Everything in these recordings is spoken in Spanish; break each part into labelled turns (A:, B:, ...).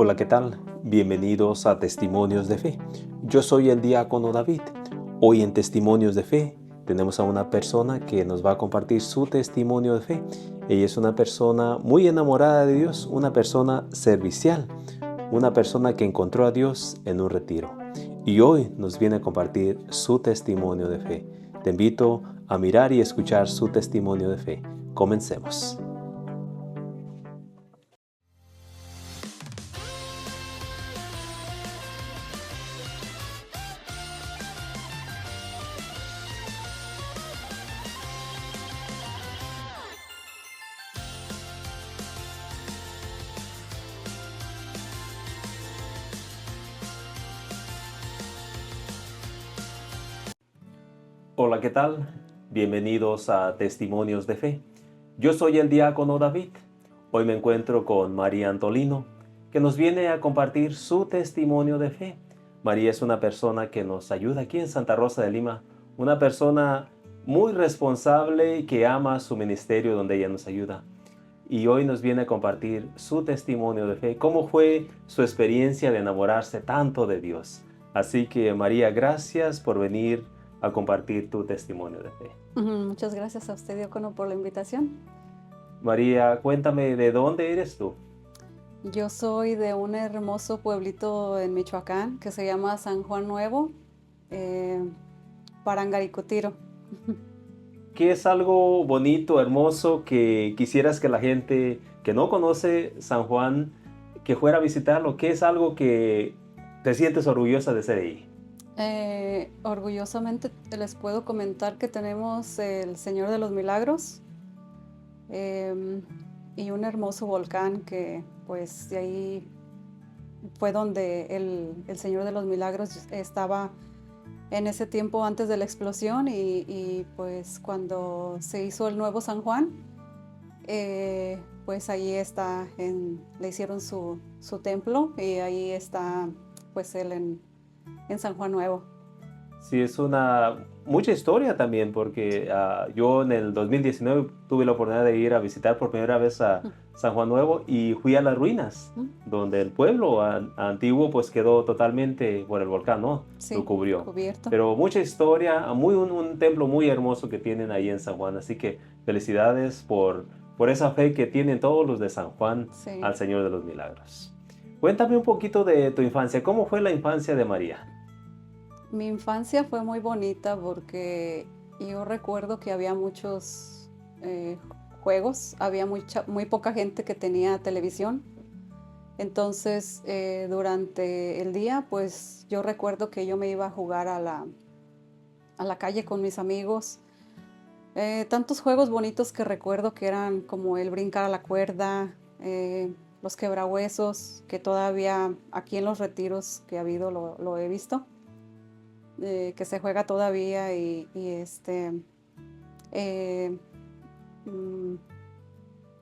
A: Hola, ¿qué tal? Bienvenidos a Testimonios de Fe. Yo soy el diácono David. Hoy en Testimonios de Fe tenemos a una persona que nos va a compartir su testimonio de fe. Ella es una persona muy enamorada de Dios, una persona servicial, una persona que encontró a Dios en un retiro. Y hoy nos viene a compartir su testimonio de fe. Te invito a mirar y escuchar su testimonio de fe. Comencemos. Hola, ¿qué tal? Bienvenidos a Testimonios de Fe. Yo soy el diácono David. Hoy me encuentro con María Antolino, que nos viene a compartir su testimonio de fe. María es una persona que nos ayuda aquí en Santa Rosa de Lima, una persona muy responsable y que ama su ministerio donde ella nos ayuda. Y hoy nos viene a compartir su testimonio de fe, cómo fue su experiencia de enamorarse tanto de Dios. Así que María, gracias por venir a compartir tu testimonio de fe.
B: Muchas gracias a usted, diácono, por la invitación.
A: María, cuéntame, ¿de dónde eres tú?
B: Yo soy de un hermoso pueblito en Michoacán que se llama San Juan Nuevo, Parangaricutiro.
A: ¿Qué es algo bonito, hermoso, que quisieras que la gente que no conoce San Juan, que fuera a visitarlo? ¿Qué es algo que te sientes orgullosa de ser ahí?
B: Orgullosamente les puedo comentar que tenemos el Señor de los Milagros y un hermoso volcán que pues de ahí fue donde el Señor de los Milagros estaba en ese tiempo antes de la explosión y pues cuando se hizo el nuevo San Juan, pues ahí está, le hicieron su templo y ahí está pues él en San Juan Nuevo.
A: Sí, es mucha historia también, porque yo en el 2019 tuve la oportunidad de ir a visitar por primera vez a San Juan Nuevo y fui a las ruinas, donde el pueblo antiguo pues quedó totalmente por el volcán, ¿no?
B: Sí,
A: lo cubrió.
B: cubierto.
A: Pero mucha historia, un templo muy hermoso que tienen ahí en San Juan, así que felicidades por esa fe que tienen todos los de San Juan
B: Sí.
A: al Señor de los Milagros. Cuéntame un poquito de tu infancia, ¿cómo fue la infancia de María?
B: Mi infancia fue muy bonita porque yo recuerdo que había muchos juegos, había muy poca gente que tenía televisión. Entonces, durante el día, pues yo recuerdo que yo me iba a jugar a la calle con mis amigos. Tantos juegos bonitos que recuerdo que eran como el brincar a la cuerda, los quebrahuesos, que todavía aquí en los retiros que ha habido lo he visto. Que se juega todavía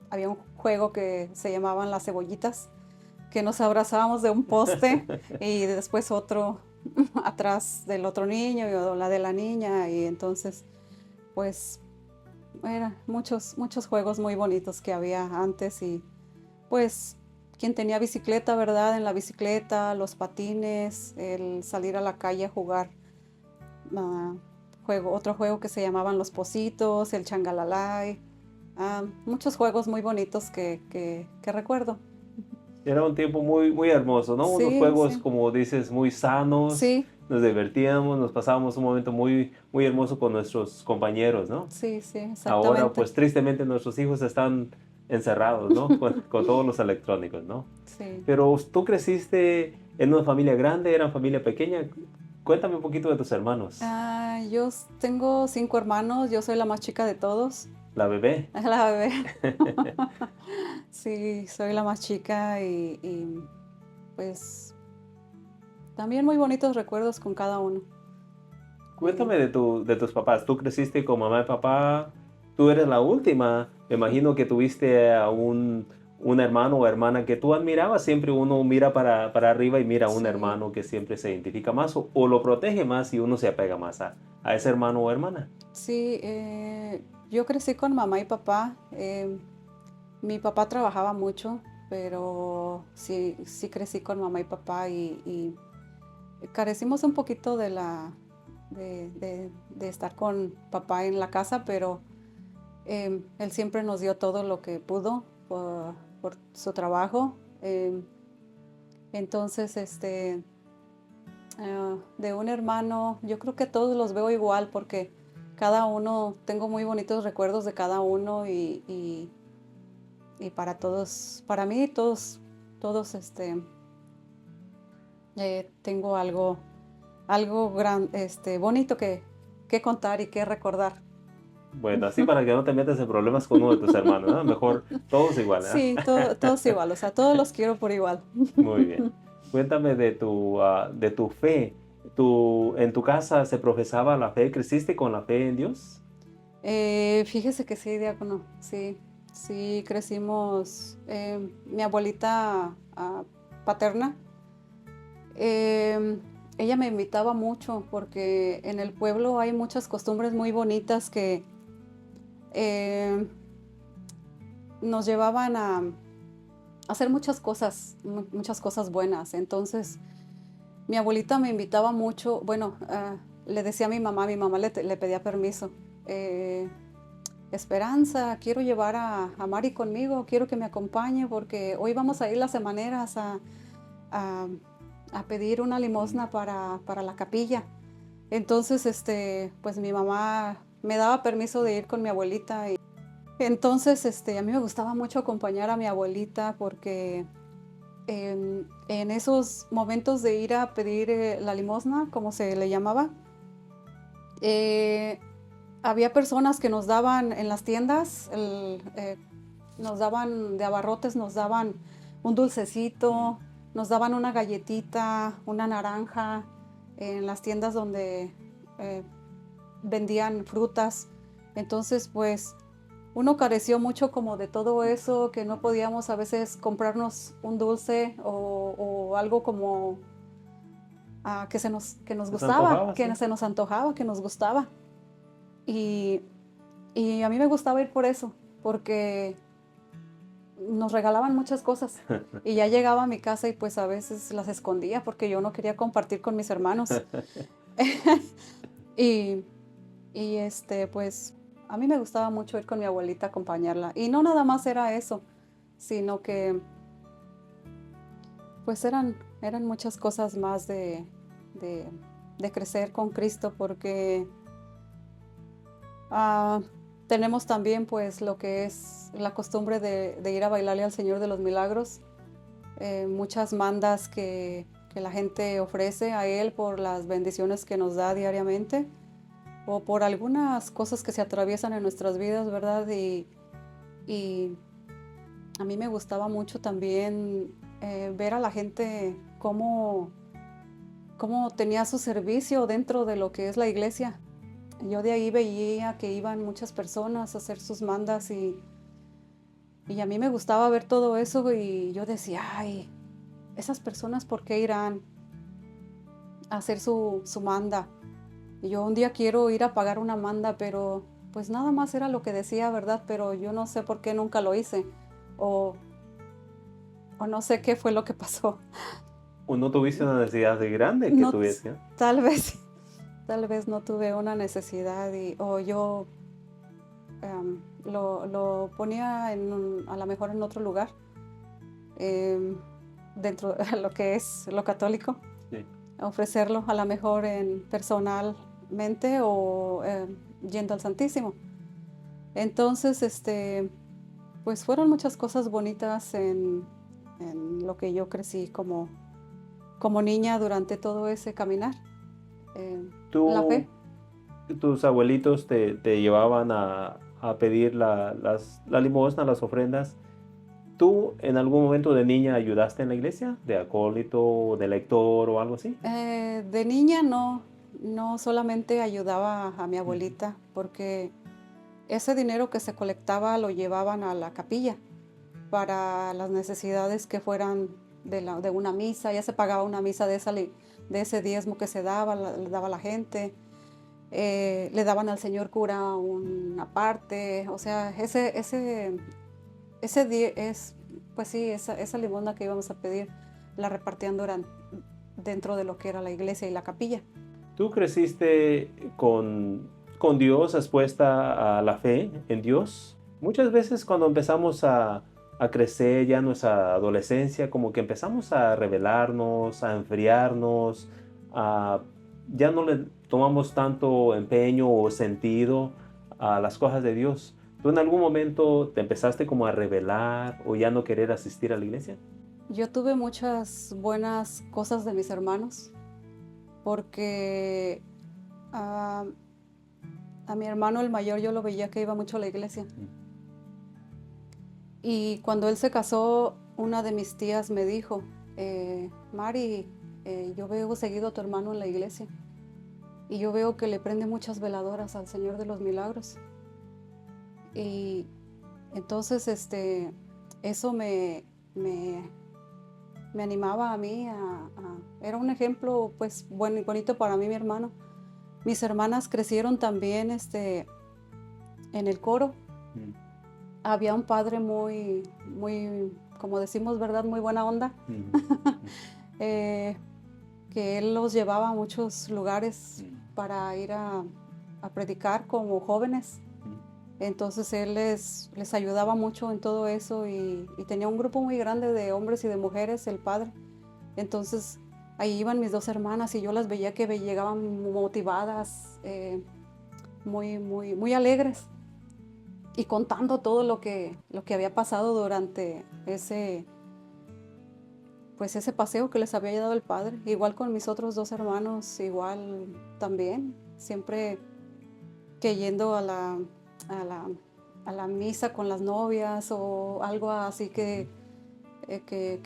B: había un juego que se llamaban las cebollitas, que nos abrazábamos de un poste y después otro atrás del otro niño o la de la niña, y entonces pues eran muchos juegos muy bonitos que había antes. Y pues quien tenía bicicleta, ¿verdad? En la bicicleta, los patines, el salir a la calle a jugar. Otro juego que se llamaban los Pocitos, el Changalalay, muchos juegos muy bonitos que recuerdo.
A: Era un tiempo muy, muy hermoso, ¿no?
B: Sí,
A: Unos juegos,
B: sí.
A: como dices, muy sanos,
B: Sí,
A: nos divertíamos, nos pasábamos un momento muy, muy hermoso con nuestros compañeros, ¿no?
B: sí, exactamente.
A: Ahora, pues tristemente nuestros hijos están encerrados, ¿no? Con todos los electrónicos, ¿no?
B: Sí.
A: Pero tú creciste en una familia grande, era una familia pequeña. Cuéntame un poquito de tus hermanos.
B: Yo tengo 5 hermanos, yo soy la más chica de todos.
A: La bebé.
B: La bebé. Sí, soy la más chica y pues también muy bonitos recuerdos con cada uno.
A: Cuéntame de tus papás. Tú creciste con mamá y papá. Tú eres la última. Me imagino que tuviste a un hermano o hermana que tú admirabas. Siempre uno mira para arriba y mira a un
B: Sí.
A: hermano que siempre se identifica más o lo protege más y uno se apega más a ese hermano o hermana.
B: Sí, yo crecí con mamá y papá. Mi papá trabajaba mucho, pero sí, sí crecí con mamá y papá y carecimos un poquito de estar con papá en la casa, pero él siempre nos dio todo lo que pudo por su trabajo. Entonces, de un hermano, yo creo que todos los veo igual porque cada uno, tengo muy bonitos recuerdos de cada uno y para todos, para mí todos tengo algo bonito que contar y que recordar.
A: Bueno, así para que no te metas en problemas con uno de tus hermanos, ¿no? Mejor todos igual, ¿eh?
B: Sí, todos igual, o sea, todos los quiero por igual.
A: Muy bien. Cuéntame de tu fe. ¿En tu casa se profesaba la fe? ¿Creciste con la fe en Dios?
B: Fíjese que sí, diácono, sí, sí crecimos. Mi abuelita paterna, ella me invitaba mucho porque en el pueblo hay muchas costumbres muy bonitas que eh, nos llevaban a hacer muchas cosas buenas. Entonces, mi abuelita me invitaba mucho, bueno, le decía a mi mamá le pedía permiso. Esperanza, quiero llevar a Mari conmigo, quiero que me acompañe porque hoy vamos a ir las semaneras a, a pedir una limosna para la capilla. Entonces, pues mi mamá me daba permiso de ir con mi abuelita. Entonces, a mí me gustaba mucho acompañar a mi abuelita porque en esos momentos de ir a pedir la limosna, como se le llamaba, había personas que nos daban en las tiendas, nos daban de abarrotes, nos daban un dulcecito, nos daban una galletita, una naranja, en las tiendas donde eh, vendían frutas. Entonces, pues, uno careció mucho como de todo eso, que no podíamos a veces comprarnos un dulce o algo como que nos
A: ¿Nos
B: gustaba,
A: antojaba? Sí.
B: se nos antojaba, que nos gustaba. Y, y a mí me gustaba ir por eso, porque nos regalaban muchas cosas. Y ya llegaba a mi casa y pues a veces las escondía porque yo no quería compartir con mis hermanos. Y, pues a mí me gustaba mucho ir con mi abuelita a acompañarla. Y no nada más era eso, sino que pues eran muchas cosas más de crecer con Cristo, porque tenemos también pues lo que es la costumbre de ir a bailarle al Señor de los Milagros. Muchas mandas que la gente ofrece a Él por las bendiciones que nos da diariamente o por algunas cosas que se atraviesan en nuestras vidas, ¿verdad? Y a mí me gustaba mucho también ver a la gente cómo tenía su servicio dentro de lo que es la iglesia. Yo de ahí veía que iban muchas personas a hacer sus mandas y a mí me gustaba ver todo eso y yo decía, ay, esas personas, ¿por qué irán a hacer su manda? Y yo un día quiero ir a pagar una manda, pero pues nada más era lo que decía, ¿verdad? Pero yo no sé por qué nunca lo hice o, o no sé qué fue lo que pasó.
A: ¿O no tuviste una necesidad de grande que
B: No,
A: tuviese?
B: tal vez, tal vez no tuve una necesidad o yo lo ponía a lo mejor en otro lugar, dentro de lo que es lo católico,
A: Sí.
B: ofrecerlo a lo mejor personalmente o yendo al Santísimo. Entonces, pues fueron muchas cosas bonitas en lo que yo crecí como niña durante todo ese caminar, la
A: ¿Tú,
B: fe.
A: tus abuelitos te llevaban a pedir la limosna, las ofrendas? ¿Tú en algún momento de niña ayudaste en la iglesia? ¿De acólito, de lector o algo así?
B: De niña no solamente ayudaba a mi
A: Ujú.
B: abuelita, porque ese dinero que se colectaba lo llevaban a la capilla para las necesidades que fueran de una misa. Ya se pagaba una misa de ese diezmo que se daba, le daba a la gente. Le daban al señor cura una parte. O sea, ese pues sí, esa limosna que íbamos a pedir la repartían dentro de lo que era la iglesia y la capilla.
A: ¿Tú creciste con Dios, expuesta a la fe en Dios? Muchas veces cuando empezamos a crecer ya en nuestra adolescencia, como que empezamos a rebelarnos, a enfriarnos, ya no le tomamos tanto empeño o sentido a las cosas de Dios. ¿Tú en algún momento te empezaste como a rebelar o ya no querer asistir a la iglesia?
B: Yo tuve muchas buenas cosas de mis hermanos, porque a mi hermano el mayor yo lo veía que iba mucho a la iglesia. Y cuando él se casó, una de mis tías me dijo, Mari, yo veo seguido a tu hermano en la iglesia y yo veo que le prende muchas veladoras al Señor de los Milagros. Y entonces eso me animaba a mí, era un ejemplo pues bueno y bonito para mí, mi hermano. Mis hermanas crecieron también en el coro. Había un padre muy, como decimos, ¿verdad? Muy buena onda. Que él los llevaba a muchos lugares para ir a predicar como jóvenes. Entonces él les ayudaba mucho en todo eso y tenía un grupo muy grande de hombres y de mujeres, el padre. Entonces ahí iban mis dos hermanas y yo las veía que llegaban motivadas, muy alegres y contando todo lo que había pasado durante ese paseo que les había dado el padre. Igual con mis otros dos hermanos, igual también, siempre que yendo a la misa con las novias o algo así que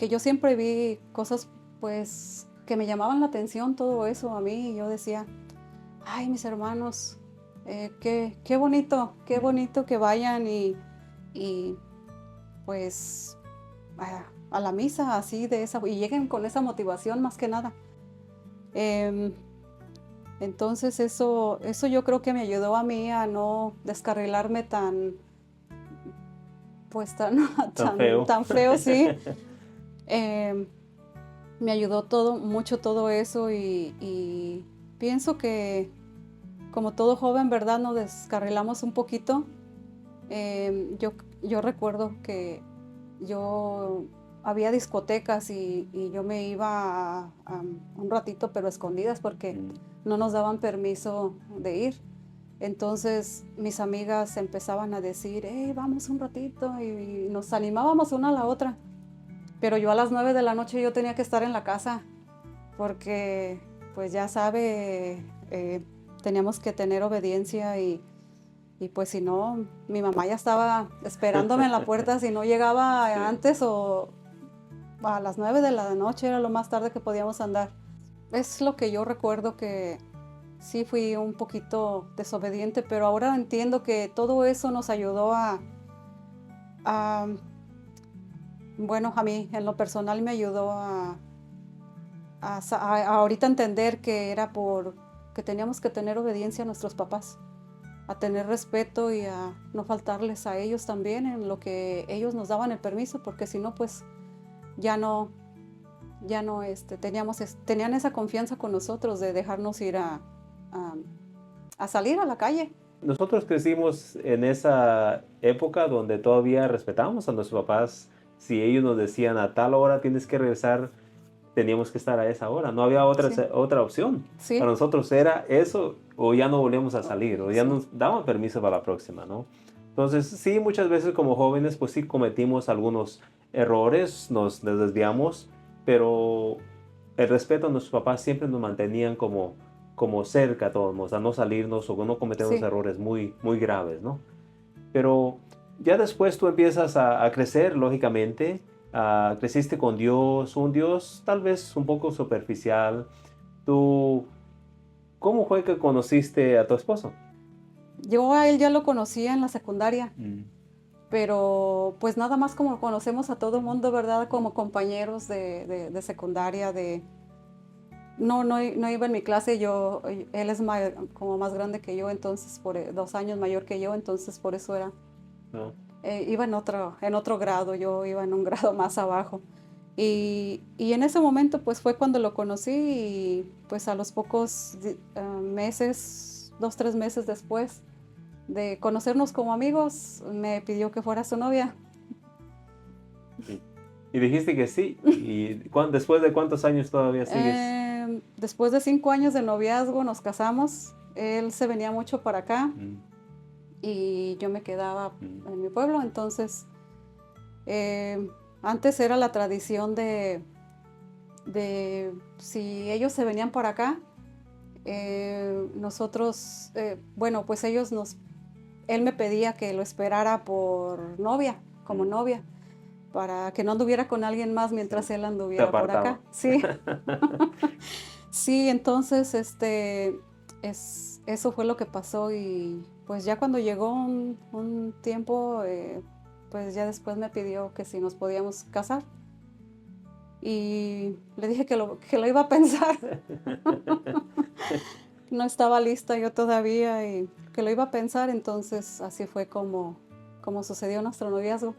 B: yo siempre vi cosas pues que me llamaban la atención, todo eso a mí, y yo decía, ay, mis hermanos, qué bonito que vayan y pues a la misa así y lleguen con esa motivación más que nada. Entonces eso yo creo que me ayudó a mí a no descarrilarme tan
A: feo.
B: tan feo, sí. Me ayudó mucho todo eso y pienso que como todo joven, ¿verdad? Nos descarrilamos un poquito. Yo recuerdo que había discotecas y yo me iba a un ratito, pero a escondidas porque no nos daban permiso de ir. Entonces mis amigas empezaban a decir, vamos un ratito, y nos animábamos una a la otra. Pero yo a las 9 de la noche yo tenía que estar en la casa porque, pues ya sabe, teníamos que tener obediencia y pues si no, mi mamá ya estaba esperándome en la puerta si no llegaba antes o a las 9 de la noche era lo más tarde que podíamos andar. Es lo que yo recuerdo, que sí fui un poquito desobediente, pero ahora entiendo que todo eso nos ayudó bueno, a mí en lo personal me ayudó a ahorita entender que era que teníamos que tener obediencia a nuestros papás, a tener respeto y a no faltarles a ellos también en lo que ellos nos daban el permiso, porque si no, pues ya no tenían esa confianza con nosotros de dejarnos ir a salir a la calle.
A: Nosotros crecimos en esa época donde todavía respetábamos a nuestros papás. Si ellos nos decían a tal hora tienes que regresar, teníamos que estar a esa hora. No había otra opción.
B: Sí.
A: Para nosotros era eso, o ya no volvíamos a salir, o ya nos daban permiso para la próxima, ¿no? Entonces, sí, muchas veces como jóvenes, pues sí cometimos algunos errores, nos desviamos, pero el respeto a nuestros papás siempre nos mantenían como cerca a todos, a no salirnos o no cometer unos errores muy, muy graves, ¿no? Pero ya después tú empiezas a crecer, lógicamente, creciste con Dios, un Dios tal vez un poco superficial. ¿Cómo fue que conociste a tu esposo?
B: Yo a él ya lo conocía en la secundaria, pero pues nada más como conocemos a todo el mundo, ¿verdad? Como compañeros de secundaria, no iba en mi clase, él es como más grande que yo, entonces 2 años mayor que yo, entonces por eso era.
A: No.
B: iba en otro grado, yo iba en un grado más abajo. Y en ese momento pues fue cuando lo conocí y pues a los pocos meses, 2, 3 meses después de conocernos como amigos, me pidió que fuera su novia.
A: Y dijiste que sí. ¿Y después de cuántos años todavía sigues?
B: Después de 5 años de noviazgo nos casamos. Él se venía mucho para acá
A: Mm,
B: y yo me quedaba
A: mm,
B: en mi pueblo. Entonces, antes era la tradición de si ellos se venían para acá, nosotros, bueno, pues él me pedía que lo esperara por novia, como
A: mm.
B: novia, para que no anduviera con alguien más mientras
A: Sí.
B: él
A: Te
B: anduviera por
A: apartaba.
B: acá. Sí, sí, entonces, eso fue lo que pasó y pues ya cuando llegó un tiempo, pues ya después me pidió que si nos podíamos casar y le dije que lo iba a pensar. No estaba lista yo todavía y que lo iba a pensar, entonces así fue como sucedió nuestro noviazgo.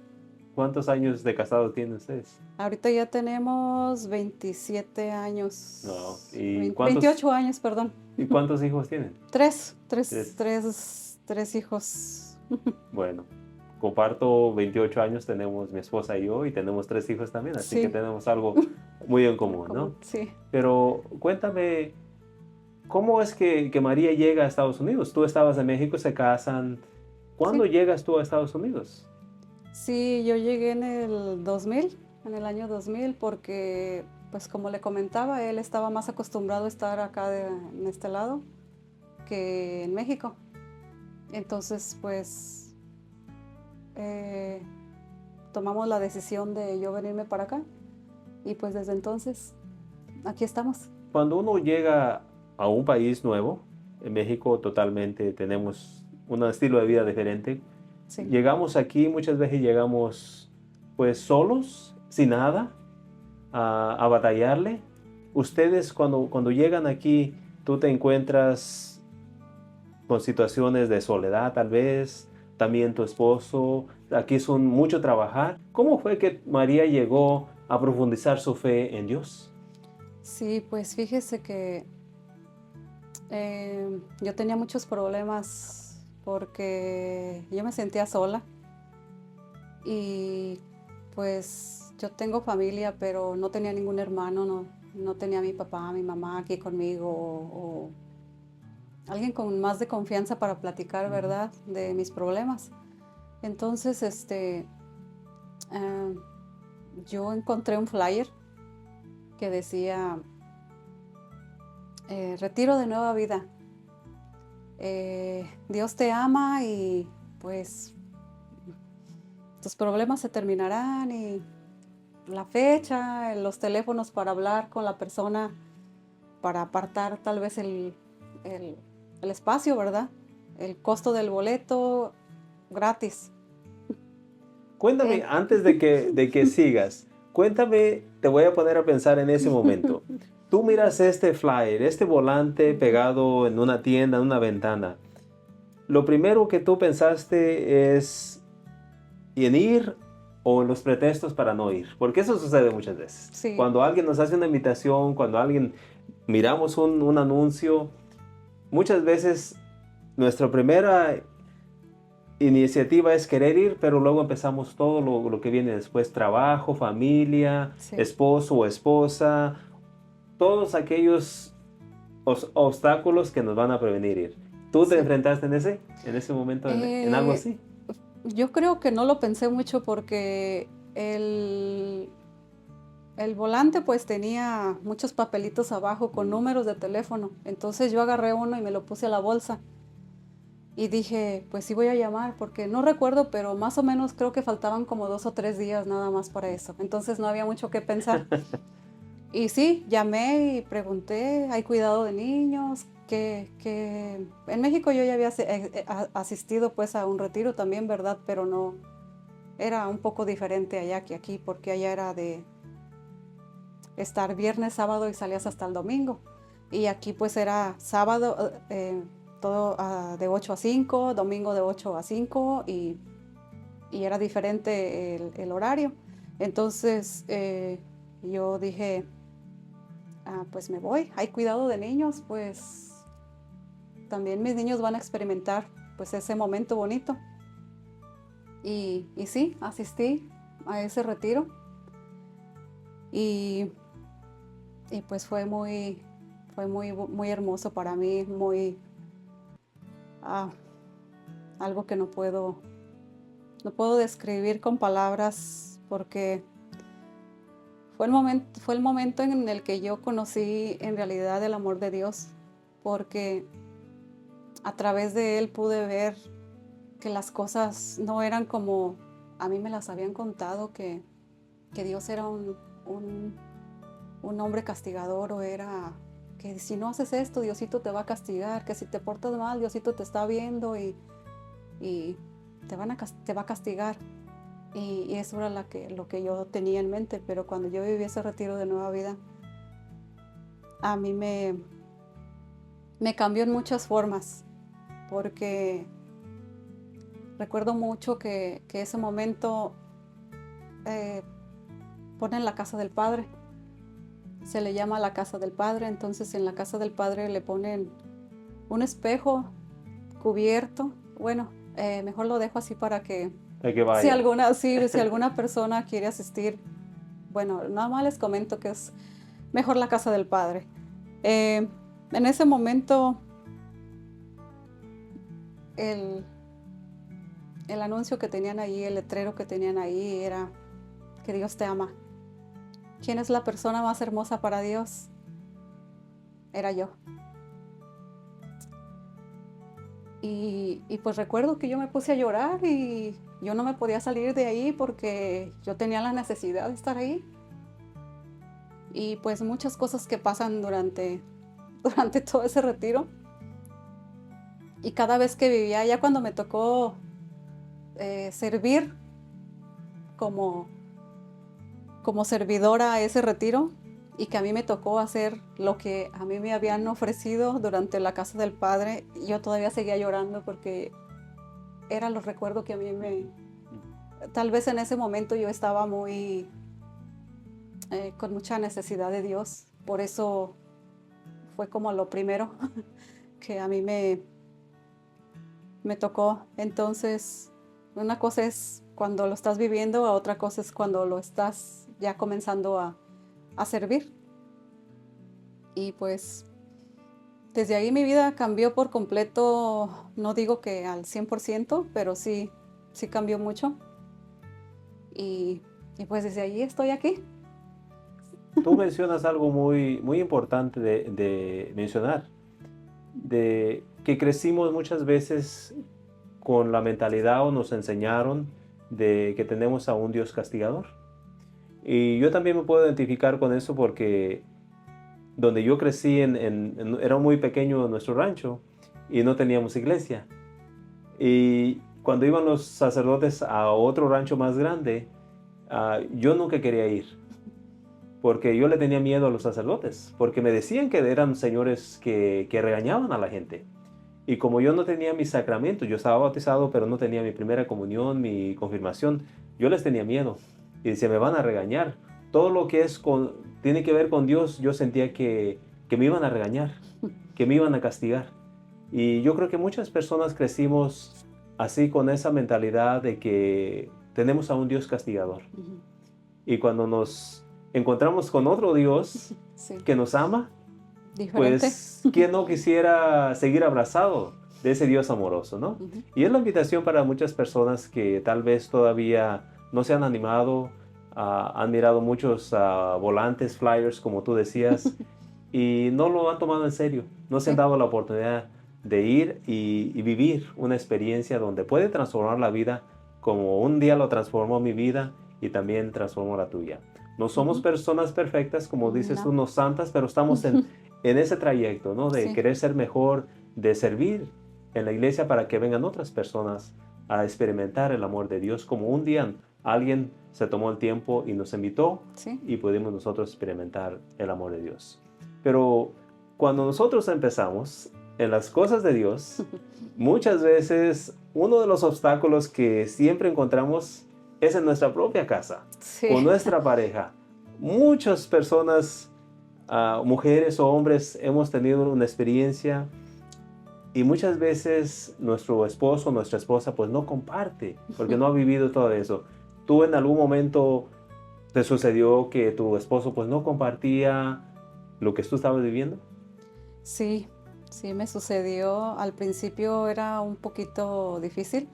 A: ¿Cuántos años de casado tienen ustedes?
B: Ahorita ya tenemos 27
A: No.
B: años,
A: ¿Y
B: 28 años, perdón.
A: cuántos hijos tienen?
B: Tres, tres,
A: Tres.
B: tres, tres hijos.
A: Bueno, comparto 28 años, tenemos mi esposa y yo, y tenemos 3 hijos también, así que
B: Sí,
A: tenemos algo muy en
B: muy
A: común, ¿no?
B: común, sí.
A: Pero cuéntame, ¿cómo es que María llega a Estados Unidos? Tú estabas en México, se casan. ¿Cuándo
B: Sí,
A: llegas tú a Estados Unidos?
B: sí, yo llegué en el año 2000, porque, pues como le comentaba, él estaba más acostumbrado a estar acá en este lado que en México. Entonces, pues, eh, tomamos la decisión de yo venirme para acá y pues desde entonces aquí estamos.
A: Cuando uno llega a un país nuevo, en México totalmente tenemos un estilo de vida diferente.
B: Sí,
A: Llegamos aquí, muchas veces llegamos pues solos, sin nada, a batallarle. Ustedes cuando llegan aquí, tú te encuentras con situaciones de soledad tal vez, también tu esposo, aquí es mucho trabajar. ¿Cómo fue que María llegó a profundizar su fe en Dios?
B: sí, pues fíjese que yo tenía muchos problemas porque yo me sentía sola y pues yo tengo familia, pero no tenía ningún hermano, no tenía a mi papá, a mi mamá aquí conmigo o alguien con más de confianza para platicar,
A: Ujú.
B: ¿verdad?, de mis problemas. Entonces, ah, yo encontré un flyer que decía, retiro de nueva vida. Dios te ama y pues tus problemas se terminarán y la fecha, los teléfonos para hablar con la persona, para apartar tal vez el, el espacio, ¿verdad? El costo del boleto gratis.
A: Cuéntame,
B: En-
A: antes de que sigas, cuéntame, te voy a poner a pensar en ese momento. Tú miras este flyer, este volante pegado en una tienda, en una ventana. Lo primero que tú pensaste es en ir o en los pretextos para no ir, porque eso sucede muchas veces.
B: Sí,
A: Cuando alguien nos hace una invitación, cuando alguien miramos un anuncio, muchas veces nuestra primera iniciativa es querer ir, pero luego empezamos todo lo que viene después, trabajo, familia,
B: sí,
A: esposo o esposa, todos aquellos obstáculos que nos van a prevenir ir. ¿Tú te
B: sí.
A: enfrentaste en ese momento en algo
B: Eh,
A: así?
B: yo creo que no lo pensé mucho porque el volante pues tenía muchos papelitos abajo con
A: Mm.
B: números de teléfono. Entonces yo agarré uno y me lo puse a la bolsa. Y dije, pues sí voy a llamar, porque no recuerdo, pero más o menos creo que faltaban como 2 o 3 días nada más para eso. Entonces no había mucho que pensar. Y sí, llamé y pregunté, ¿hay cuidado de niños? Que en México yo ya había asistido pues a un retiro también, ¿verdad? Pero no, era un poco diferente allá que aquí, porque allá era de estar viernes, sábado y salías hasta el domingo. Y aquí pues era sábado, todo de 8 a 5, domingo de 8 a 5 y y era diferente el horario. Entonces yo dije, pues me voy, hay cuidado de niños, pues también mis niños van a experimentar pues ese momento bonito. Y sí, asistí a ese retiro y pues fue muy hermoso para mí, algo que no puedo describir con palabras, porque fue el momento en el que yo conocí en realidad el amor de Dios, porque a través de él pude ver que las cosas no eran como a mí me las habían contado, que Dios era un hombre castigador, o era que si no haces esto, Diosito te va a castigar, que si te portas mal, Diosito te está viendo y te va a castigar. Y eso era lo que yo tenía en mente, pero cuando yo viví ese retiro de Nueva Vida, a mí me cambió en muchas formas, porque recuerdo mucho que ese momento ponen la casa del Padre, se le llama la casa del Padre. Entonces en la casa del Padre le ponen un espejo cubierto. Bueno, mejor lo dejo así para que si alguna persona quiere asistir, bueno, nada más les comento que es mejor la casa del Padre. En ese momento el anuncio que tenían ahí, el letrero que tenían ahí era que Dios te ama. ¿Quién es la persona más hermosa para Dios? Era yo. Y pues recuerdo que yo me puse a llorar y yo no me podía salir de ahí porque yo tenía la necesidad de estar ahí. Y pues muchas cosas que pasan durante todo ese retiro. Y cada vez que vivía, ya cuando me tocó servir como servidora a ese retiro, y que a mí me tocó hacer lo que a mí me habían ofrecido durante la casa del Padre, yo todavía seguía llorando porque eran los recuerdos que a mí tal vez en ese momento yo estaba muy con mucha necesidad de Dios. Por eso fue como lo primero que a mí me tocó. Entonces, una cosa es cuando lo estás viviendo, otra cosa es cuando lo estás ya comenzando a servir. Y pues desde ahí mi vida cambió por completo. No digo que al 100%, pero sí cambió mucho. Y pues desde ahí estoy aquí.
A: Tú mencionas algo muy importante de mencionar, de que crecimos muchas veces con la mentalidad, o nos enseñaron de que tenemos a un Dios castigador. Y yo también me puedo identificar con eso, porque donde yo crecí era muy pequeño nuestro rancho y no teníamos iglesia. Y cuando iban los sacerdotes a otro rancho más grande, yo nunca quería ir, porque yo le tenía miedo a los sacerdotes, porque me decían que eran señores que regañaban a la gente. Y como yo no tenía mis sacramentos, yo estaba bautizado, pero no tenía mi primera comunión, mi confirmación, yo les tenía miedo. Y decía, me van a regañar. Todo lo que tiene que ver con Dios, yo sentía que me iban a regañar, que me iban a castigar. Y yo creo que muchas personas crecimos así, con esa mentalidad de que tenemos a un Dios castigador.
B: Uh-huh.
A: Y cuando nos encontramos con otro Dios
B: Sí.
A: que nos ama,
B: Diferente.
A: pues, ¿quién no quisiera seguir abrazado de ese Dios amoroso, no?
B: Uh-huh.
A: Y es la invitación para muchas personas que tal vez todavía no se han animado, han mirado muchos volantes, flyers, como tú decías, y no lo han tomado en serio, no se han dado la oportunidad de ir y vivir una experiencia donde puede transformar la vida, como un día lo transformó mi vida y también transformó la tuya. No somos personas perfectas, como dices tú, no santas, pero estamos en ese trayecto, ¿no? De querer ser mejor, de servir en la iglesia para que vengan otras personas a experimentar el amor de Dios, como un día alguien se tomó el tiempo y nos invitó, y pudimos nosotros experimentar el amor de Dios. Pero cuando nosotros empezamos, en las cosas de Dios, muchas veces uno de los obstáculos que siempre encontramos es en nuestra propia casa,
B: Sí,
A: con nuestra pareja. Muchas personas, mujeres o hombres, hemos tenido una experiencia y muchas veces nuestro esposo, nuestra esposa, pues no comparte, porque no ha vivido todo eso. ¿Tú en algún momento te sucedió que tu esposo pues no compartía lo que tú estabas viviendo?
B: sí, sí me sucedió. Al principio era un poquito difícil,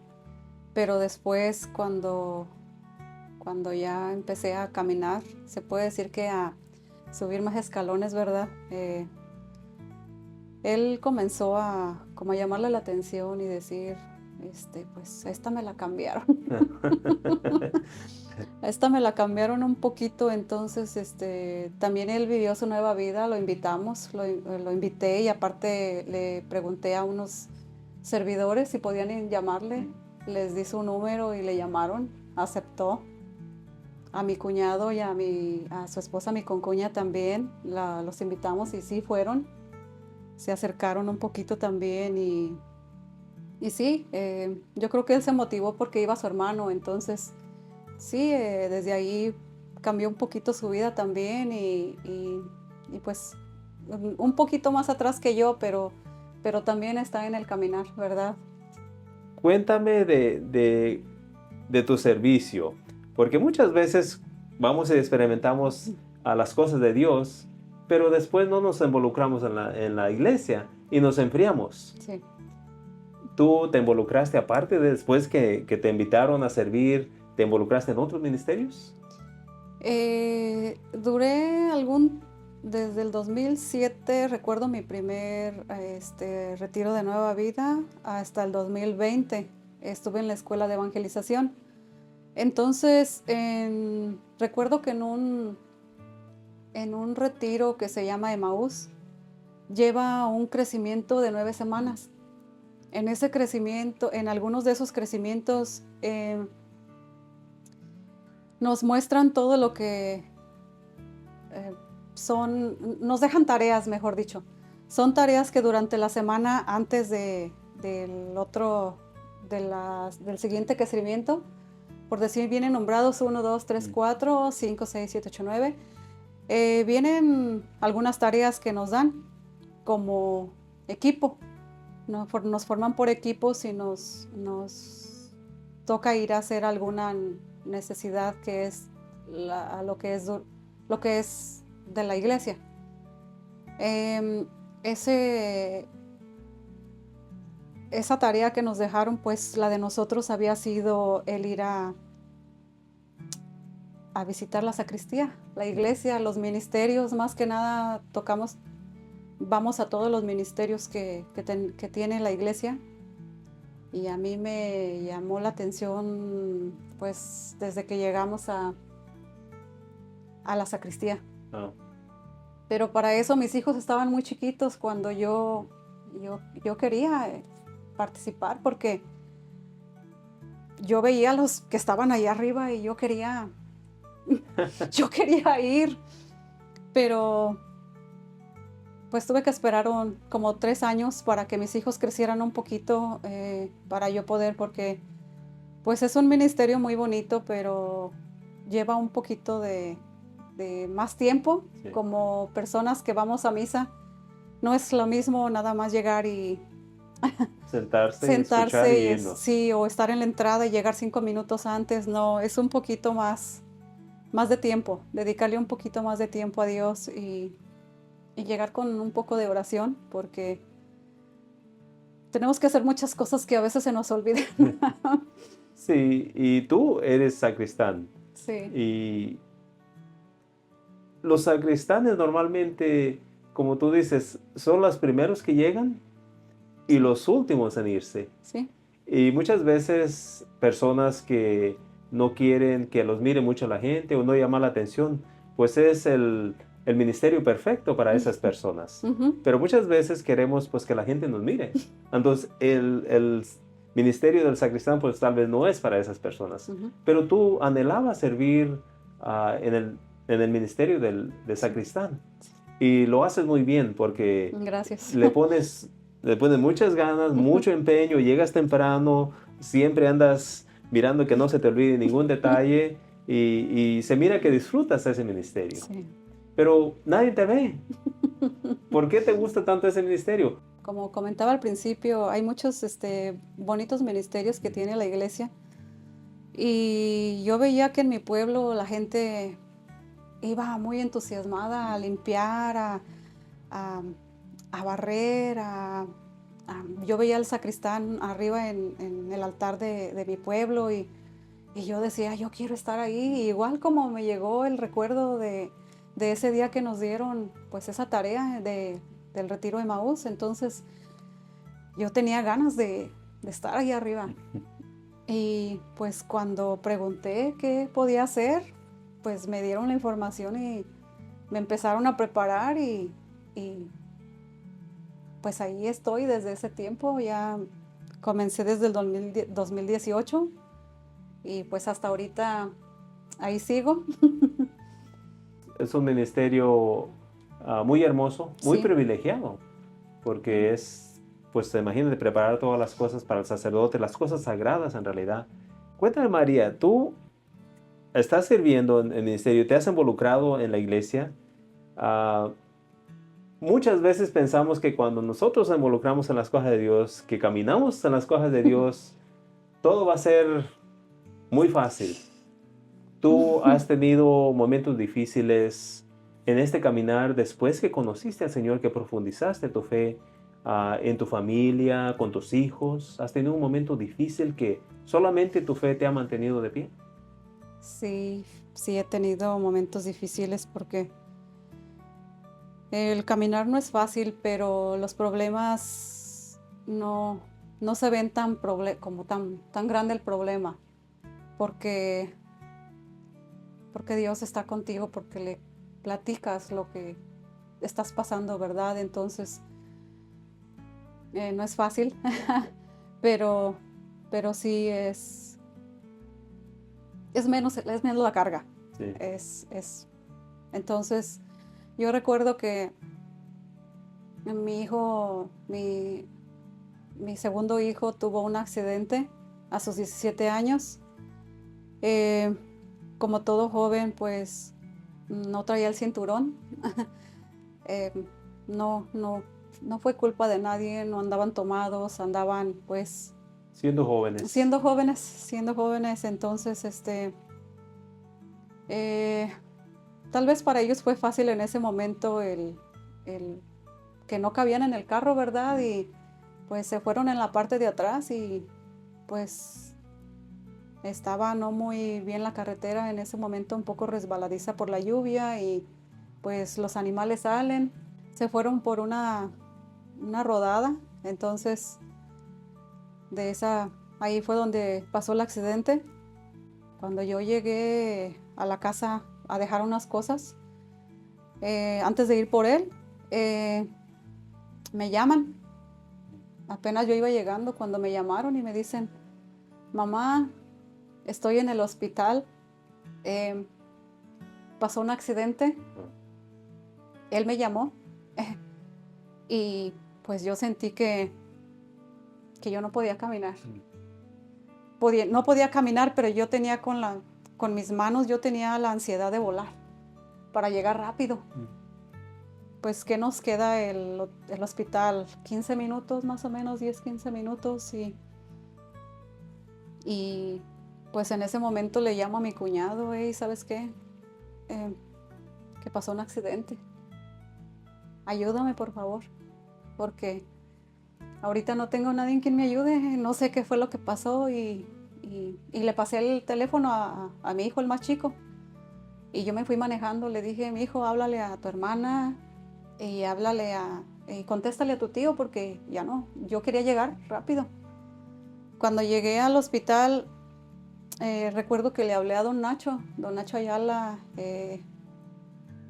B: pero después cuando ya empecé a caminar, se puede decir que a subir más escalones, ¿verdad? Él comenzó a como a llamarle la atención y decir, pues esta me la cambiaron. Esta me la cambiaron un poquito, entonces también él vivió su nueva vida, lo invitamos, lo invité y aparte le pregunté a unos servidores si podían llamarle, les di su número y le llamaron, aceptó. A mi cuñado y a su esposa, mi concuña también, los invitamos y sí fueron, se acercaron un poquito también y sí, yo creo que él se motivó porque iba su hermano, entonces sí, desde ahí cambió un poquito su vida también y pues un poquito más atrás que yo, pero también está en el caminar, ¿verdad?
A: Cuéntame de tu servicio, porque muchas veces vamos y experimentamos a las cosas de Dios, pero después no nos involucramos en la iglesia y nos enfriamos.
B: Sí.
A: ¿Tú te involucraste aparte después que te invitaron a servir, te involucraste en otros ministerios?
B: Duré desde el 2007, recuerdo mi primer retiro de Nueva Vida, hasta el 2020. Estuve en la escuela de evangelización. Entonces, recuerdo que en un retiro que se llama Emaús, lleva un crecimiento de 9 semanas. En ese crecimiento, en algunos de esos crecimientos, nos muestran todo lo que nos dejan tareas, mejor dicho. Son tareas que durante la semana antes del siguiente crecimiento, por decir, vienen nombrados 1, 2, 3, 4, 5, 6, 7, 8, 9. Vienen algunas tareas que nos dan como equipo. Nos forman por equipos y nos toca ir a hacer alguna necesidad que es lo que es de la iglesia. Esa tarea que nos dejaron, pues la de nosotros había sido el ir a visitar la sacristía, la iglesia, los ministerios, más que nada vamos a todos los ministerios que tiene la iglesia. Y a mí me llamó la atención, pues, desde que llegamos a la sacristía.
A: Oh.
B: Pero para eso mis hijos estaban muy chiquitos cuando yo quería participar, porque yo veía a los que estaban allá arriba y yo quería ir, pero pues tuve que esperar como 3 años para que mis hijos crecieran un poquito, para yo poder, porque pues es un ministerio muy bonito, pero lleva un poquito de más tiempo.
A: Sí.
B: Como personas que vamos a misa, no es lo mismo nada más llegar y
A: Sentarse y escuchar y irnos.
B: sí, o estar en la entrada y llegar 5 minutos antes. No, es un poquito más de tiempo, dedicarle un poquito más de tiempo a Dios y llegar con un poco de oración, porque tenemos que hacer muchas cosas que a veces se nos olvidan.
A: Sí, y tú eres sacristán.
B: Sí.
A: Y los sacristanes normalmente, como tú dices, son los primeros que llegan y los últimos en irse.
B: Sí.
A: Y muchas veces personas que no quieren que los mire mucho la gente o no llama la atención, pues es el ministerio perfecto para esas personas.
B: Uh-huh.
A: Pero muchas veces queremos pues que la gente nos mire. Entonces el ministerio del sacristán pues tal vez no es para esas personas.
B: Uh-huh.
A: Pero tú anhelabas servir en el ministerio del sacristán. Y lo haces muy bien porque
B: Gracias.
A: le pones Le pones muchas ganas, mucho empeño, llegas temprano, siempre andas mirando que no se te olvide ningún detalle y se mira que disfrutas ese ministerio.
B: Sí.
A: Pero nadie te ve. ¿Por qué te gusta tanto ese ministerio?
B: Como comentaba al principio, hay muchos bonitos ministerios que tiene la iglesia. Y yo veía que en mi pueblo la gente iba muy entusiasmada a limpiar, a- a barrer, yo veía al sacristán arriba en el altar de mi pueblo y yo decía, yo quiero estar ahí. Y igual como me llegó el recuerdo de ese día que nos dieron pues esa tarea del retiro de Maús, entonces yo tenía ganas de estar ahí arriba. Y pues cuando pregunté qué podía hacer, pues me dieron la información y me empezaron a preparar y pues ahí estoy desde ese tiempo. Ya comencé desde el 2018 y pues hasta ahorita ahí sigo.
A: Es un ministerio muy hermoso, muy
B: Sí.
A: privilegiado, porque es, pues imagínate, preparar todas las cosas para el sacerdote, las cosas sagradas en realidad. Cuéntame, María, tú estás sirviendo en el ministerio, te has involucrado en la iglesia. Ah, muchas veces pensamos que cuando nosotros nos involucramos en las cosas de Dios, que caminamos en las cosas de Dios, todo va a ser muy fácil. ¿Tú has tenido momentos difíciles en este caminar después que conociste al Señor, que profundizaste tu fe en tu familia, con tus hijos? ¿Has tenido un momento difícil que solamente tu fe te ha mantenido de pie?
B: Sí, sí he tenido momentos difíciles porque el caminar no es fácil, pero los problemas no se ven como tan grande el problema, porque, porque Dios está contigo, porque le platicas lo que estás pasando, ¿verdad? Entonces, no es fácil, pero, pero sí es menos la carga.
A: Sí.
B: Entonces, yo recuerdo que mi hijo, mi segundo hijo tuvo un accidente a sus 17 años. Eh, como todo joven, pues no traía el cinturón. Eh, no, no, no fue culpa de nadie, no andaban tomados, andaban pues
A: Siendo jóvenes.
B: siendo jóvenes. Entonces, tal vez para ellos fue fácil en ese momento el que no cabían en el carro, ¿verdad? Y pues se fueron en la parte de atrás y pues estaba no muy bien la carretera en ese momento, un poco resbaladiza por la lluvia y pues los animales salen, se fueron por una rodada. Entonces ahí fue donde pasó el accidente. Cuando yo llegué a la casa a dejar unas cosas, antes de ir por él, me llaman. Apenas yo iba llegando cuando me llamaron y me dicen, mamá, estoy en el hospital, pasó un accidente. Él me llamó y pues yo sentí que yo no podía caminar. No podía caminar, pero yo tenía con mis manos, yo tenía la ansiedad de volar para llegar rápido. Pues, ¿qué nos queda el hospital? 15 minutos, más o menos, 10, 15 minutos. Y pues en ese momento le llamo a mi cuñado, ¿sabes qué? Que pasó un accidente. Ayúdame, por favor, porque ahorita no tengo nadie en quien me ayude, no sé qué fue lo que pasó y le pasé el teléfono a mi hijo, el más chico. Y yo me fui manejando, le dije, mi hijo, háblale a tu hermana y contéstale a tu tío porque ya no, yo quería llegar rápido. Cuando llegué al hospital, recuerdo que le hablé a don Nacho Ayala,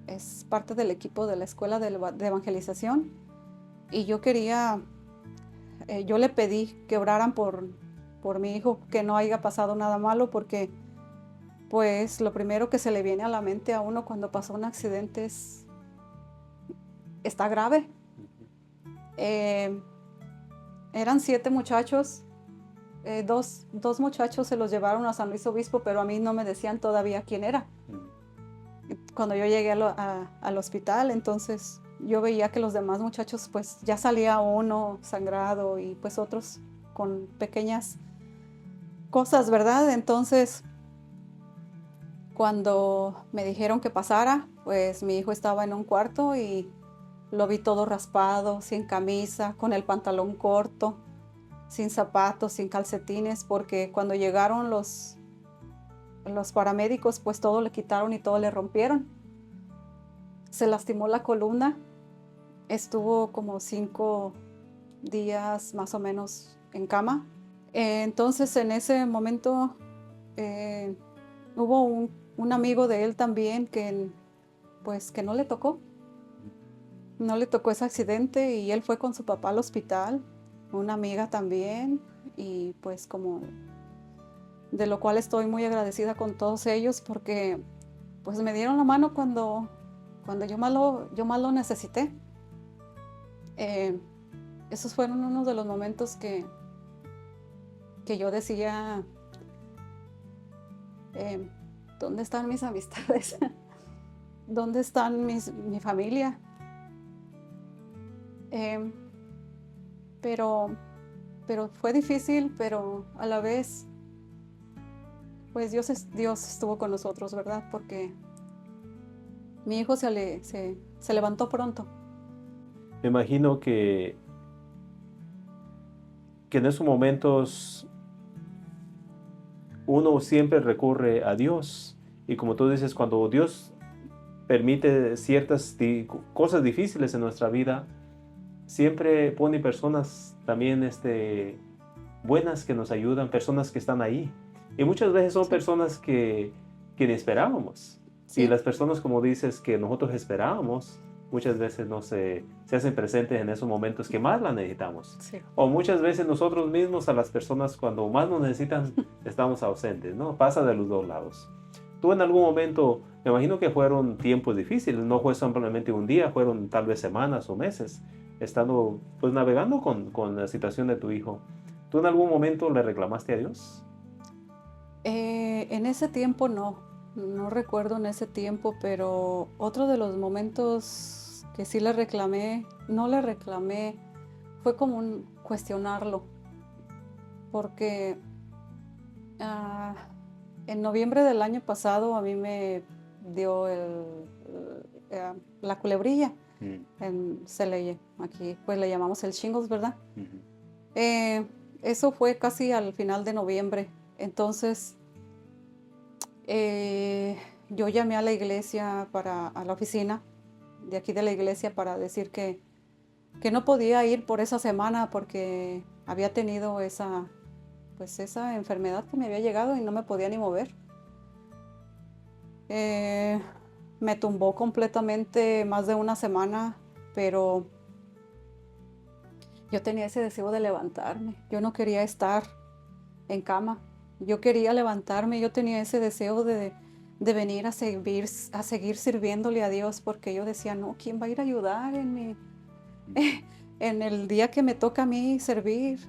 B: es parte del equipo de la escuela de evangelización y yo le pedí que oraran por mi hijo, que no haya pasado nada malo, porque pues lo primero que se le viene a la mente a uno cuando pasa un accidente está grave. eran 7 muchachos, dos muchachos se los llevaron a San Luis Obispo, pero a mí no me decían todavía quién era. Cuando yo llegué al hospital, entonces yo veía que los demás muchachos, pues ya salía uno sangrado y pues otros con pequeñas cosas, ¿verdad? Entonces, cuando me dijeron que pasara, pues mi hijo estaba en un cuarto y lo vi todo raspado, sin camisa, con el pantalón corto, sin zapatos, sin calcetines, porque cuando llegaron los paramédicos, pues todo le quitaron y todo le rompieron. Se lastimó la columna, estuvo como 5 días más o menos en cama. Entonces en ese momento hubo un amigo de él también que no le tocó. No le tocó ese accidente y él fue con su papá al hospital, una amiga también, y pues como de lo cual estoy muy agradecida con todos ellos porque pues me dieron la mano cuando yo más lo necesité. Esos fueron unos de los momentos que yo decía, ¿dónde están mis amistades? ¿Dónde están mi familia? Pero fue difícil, pero a la vez, pues Dios estuvo con nosotros, ¿verdad? Porque mi hijo se levantó pronto.
A: Me imagino que en esos momentos uno siempre recurre a Dios. Y como tú dices, cuando Dios permite ciertas cosas difíciles en nuestra vida, siempre pone personas también buenas que nos ayudan, personas que están ahí. Y muchas veces son personas que ni esperábamos.
B: Sí.
A: Y las personas, como dices, que nosotros esperábamos, muchas veces no se hacen presentes en esos momentos que más la necesitamos.
B: Sí.
A: O muchas veces nosotros mismos a las personas cuando más nos necesitan estamos ausentes, ¿no? Pasa de los dos lados. Tú en algún momento, me imagino que fueron tiempos difíciles, no fue simplemente un día, fueron tal vez semanas o meses, estando pues navegando con la situación de tu hijo. ¿Tú en algún momento le reclamaste a Dios?
B: En ese tiempo no recuerdo en ese tiempo, pero otro de los momentos que sí le reclamé, fue como un cuestionarlo, porque en noviembre del año pasado a mí me dio la culebrilla, aquí pues le llamamos el shingles, ¿verdad? Eso fue casi al final de noviembre. Entonces, yo llamé a la iglesia, a la oficina de aquí de la iglesia para decir que no podía ir por esa semana porque había tenido esa enfermedad que me había llegado y no me podía ni mover. Me tumbó completamente más de una semana, pero yo tenía ese deseo de levantarme. Yo no quería estar en cama. Yo quería levantarme. Yo tenía ese deseo de venir a seguir sirviéndole a Dios, porque yo decía, no, ¿quién va a ir a ayudar en el día que me toca a mí servir?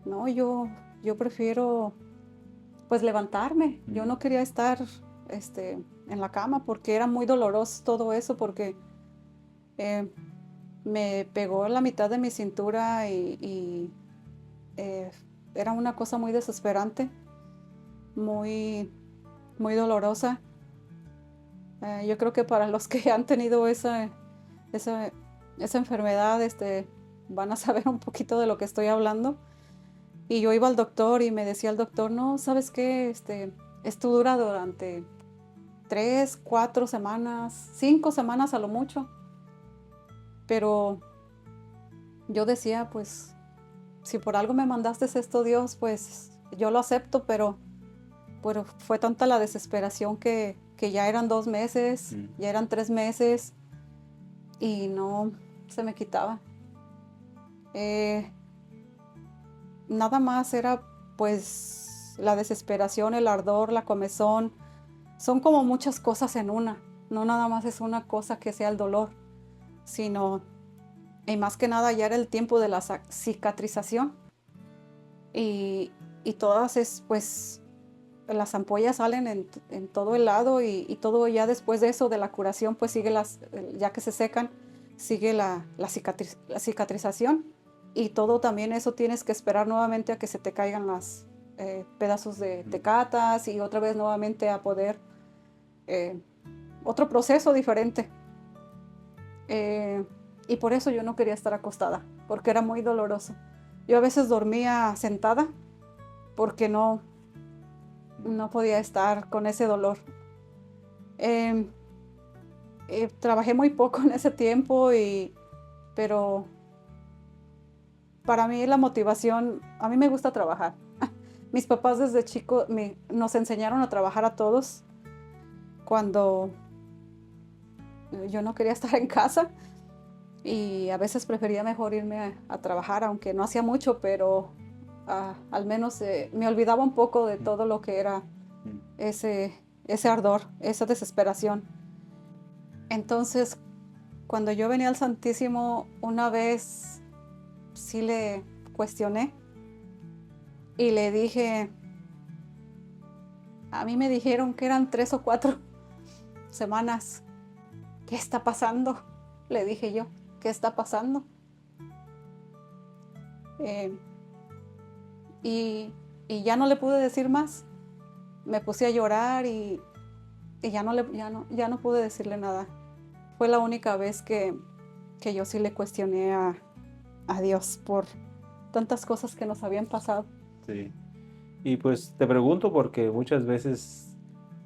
B: No, yo prefiero pues levantarme. Yo no quería estar en la cama porque era muy doloroso todo eso, porque me pegó la mitad de mi cintura y era una cosa muy desesperante, muy, muy dolorosa. Yo creo que para los que han tenido esa enfermedad, van a saber un poquito de lo que estoy hablando. Y yo iba al doctor y me decía el doctor, no, ¿sabes qué? Esto dura durante 3, 4 semanas, 5 semanas a lo mucho. Pero yo decía, pues, si por algo me mandaste esto, Dios, pues yo lo acepto, pero fue tanta la desesperación que ya eran 2 meses, ya eran 3 meses y no se me quitaba. Nada más era pues la desesperación, el ardor, la comezón. Son como muchas cosas en una. No nada más es una cosa que sea el dolor, sino y más que nada ya era el tiempo de la cicatrización y todas pues las ampollas salen en todo el lado y todo ya después de eso, de la curación, pues sigue ya que se secan, sigue la cicatrización y todo también eso tienes que esperar nuevamente a que se te caigan las pedazos de tecatas y otra vez nuevamente a poder, otro proceso diferente. Y por eso yo no quería estar acostada, porque era muy doloroso. Yo a veces dormía sentada porque no podía estar con ese dolor. Trabajé muy poco en ese tiempo, pero para mí la motivación, a mí me gusta trabajar. Mis papás desde chico nos enseñaron a trabajar a todos cuando yo no quería estar en casa y a veces prefería mejor irme a trabajar, aunque no hacía mucho, pero al menos me olvidaba un poco de todo lo que era ese ardor, esa desesperación. Entonces, cuando yo venía al Santísimo, una vez sí le cuestioné y le dije, a mí me dijeron que eran 3 o 4 semanas. ¿Qué está pasando? Le dije yo, ¿qué está pasando? Y ya no le pude decir más. Me puse a llorar y ya no pude decirle nada. Fue la única vez que yo sí le cuestioné a Dios por tantas cosas que nos habían pasado.
A: Sí. Y pues te pregunto porque muchas veces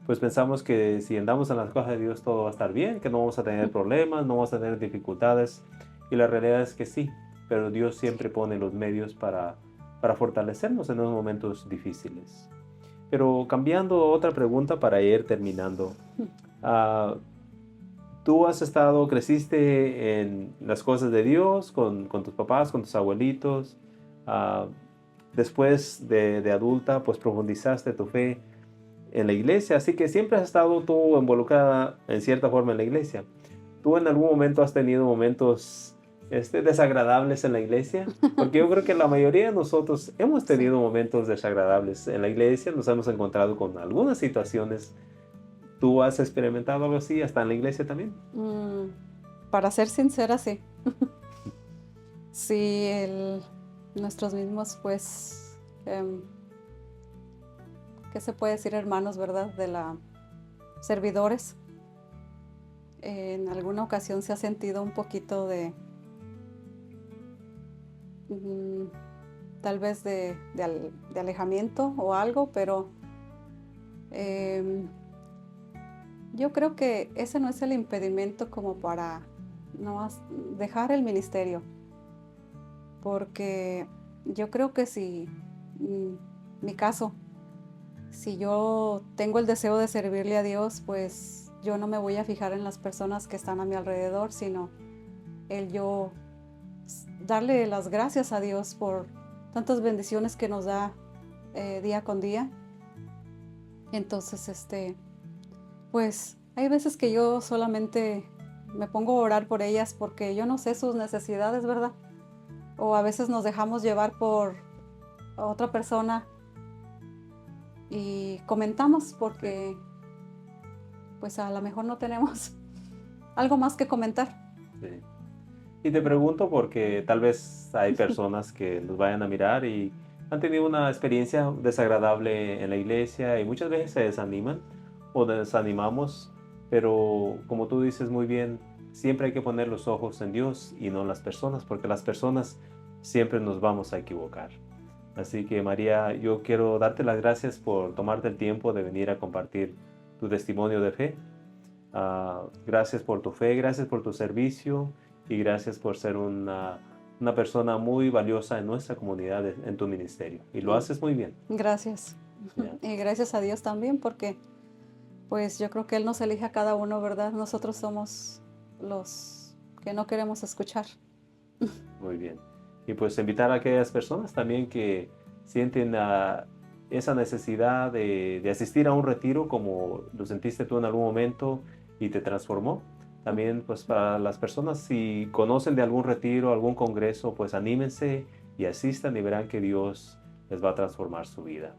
A: pues pensamos que si andamos en las cosas de Dios todo va a estar bien, que no vamos a tener problemas, no vamos a tener dificultades. Y la realidad es que sí, pero Dios siempre pone los medios para fortalecernos en los momentos difíciles. Pero cambiando a otra pregunta para ir terminando. Tú creciste en las cosas de Dios, con tus papás, con tus abuelitos. Después de adulta, pues profundizaste tu fe en la iglesia, así que siempre has estado tú involucrada en cierta forma en la iglesia. ¿Tú en algún momento has tenido momentos desagradables en la iglesia? Porque yo creo que la mayoría de nosotros hemos tenido
B: Sí.
A: momentos desagradables en la iglesia, nos hemos encontrado con algunas situaciones. ¿Tú has experimentado algo así hasta en la iglesia también?
B: Para ser sincera, sí. Sí, nuestros mismos, pues, ¿qué se puede decir, hermanos, verdad? Servidores. En alguna ocasión se ha sentido un poquito de, tal vez de alejamiento o algo, pero yo creo que ese no es el impedimento como para no dejar el ministerio, porque yo creo que si, mi caso, si yo tengo el deseo de servirle a Dios, pues yo no me voy a fijar en las personas que están a mi alrededor, sino yo darle las gracias a Dios por tantas bendiciones que nos da día con día. Entonces, pues hay veces que yo solamente me pongo a orar por ellas porque yo no sé sus necesidades, ¿verdad? O a veces nos dejamos llevar por otra persona y comentamos porque pues a lo mejor no tenemos algo más que comentar.
A: Sí. Y te pregunto porque tal vez hay personas que nos vayan a mirar y han tenido una experiencia desagradable en la iglesia y muchas veces se desaniman o desanimamos, pero como tú dices muy bien, siempre hay que poner los ojos en Dios y no en las personas, porque las personas siempre nos vamos a equivocar. Así que María, yo quiero darte las gracias por tomarte el tiempo de venir a compartir tu testimonio de fe. Gracias por tu fe, gracias por tu servicio y gracias por ser una persona muy valiosa en nuestra comunidad, en tu ministerio. Y lo haces muy bien.
B: Gracias.
A: Yeah.
B: Y gracias a Dios también porque pues yo creo que Él nos elige a cada uno, ¿verdad? Nosotros somos los que no queremos escuchar.
A: Muy bien. Y pues invitar a aquellas personas también que sienten esa necesidad de asistir a un retiro como lo sentiste tú en algún momento y te transformó. También, pues para las personas, si conocen de algún retiro, algún congreso, pues anímense y asistan y verán que Dios les va a transformar su vida.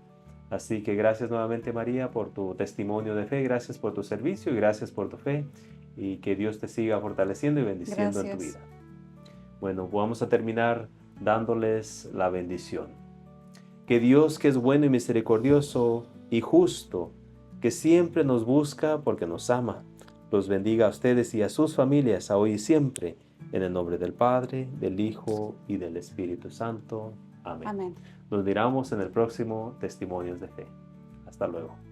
A: Así que gracias nuevamente, María, por tu testimonio de fe, gracias por tu servicio y gracias por tu fe, y que Dios te siga fortaleciendo y bendiciendo en tu
B: Gracias.
A: vida. Bueno, vamos a terminar dándoles la bendición. Que Dios, que es bueno y misericordioso y justo, que siempre nos busca porque nos ama, los bendiga a ustedes y a sus familias, a hoy y siempre, en el nombre del Padre, del Hijo y del Espíritu Santo. Amén.
B: Amén.
A: Nos miramos en el próximo Testimonios de Fe. Hasta luego.